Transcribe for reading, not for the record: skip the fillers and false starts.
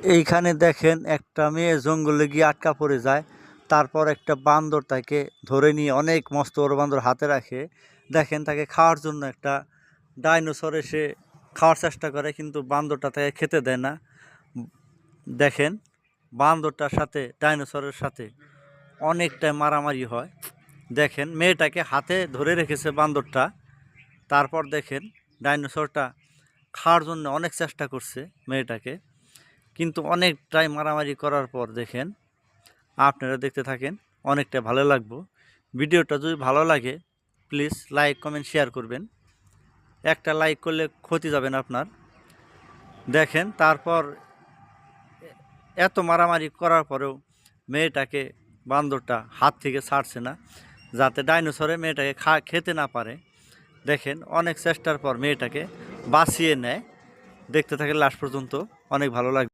এইখানে দেখেন একটা মেয়ে জঙ্গলে গিয়ে আটকা পড়ে যায়। তারপর একটা বান্দর তাকে ধরে নিয়ে, অনেক মস্ত বড় বান্দর হাতে রাখে। দেখেন তাকে খাওয়ার জন্য একটা ডাইনোসর এসে খাওয়ার চেষ্টা করে, কিন্তু বান্দরটা তাকে খেতে দেয় না। দেখেন বান্দরটার সাথে ডাইনোসরের সাথে অনেকটাই মারামারি হয়। দেখেন মেয়েটাকে হাতে ধরে রেখেছে বান্দরটা। তারপর দেখেন ডাইনোসরটা খাওয়ার জন্য অনেক চেষ্টা করছে মেয়েটাকে, কিন্তু অনেকটাই মারামারি করার পর দেখেন, আপনারা দেখতে থাকেন, অনেকটা ভালো লাগবে। ভিডিওটা যদি ভালো লাগে প্লিজ লাইক কমেন্ট শেয়ার করবেন। একটা লাইক করলে ক্ষতি যাবে না আপনার। দেখেন তারপর এত মারামারি করার পরেও মেয়েটাকে বান্দরটা হাত থেকে ছাড়ছে না, যাতে ডাইনোসরে মেয়েটাকে খেতে না পারে। দেখেন অনেক চেষ্টার পর মেয়েটাকে বাঁচিয়ে নেয়। দেখতে থাকে লাস্ট পর্যন্ত, অনেক ভালো লাগে।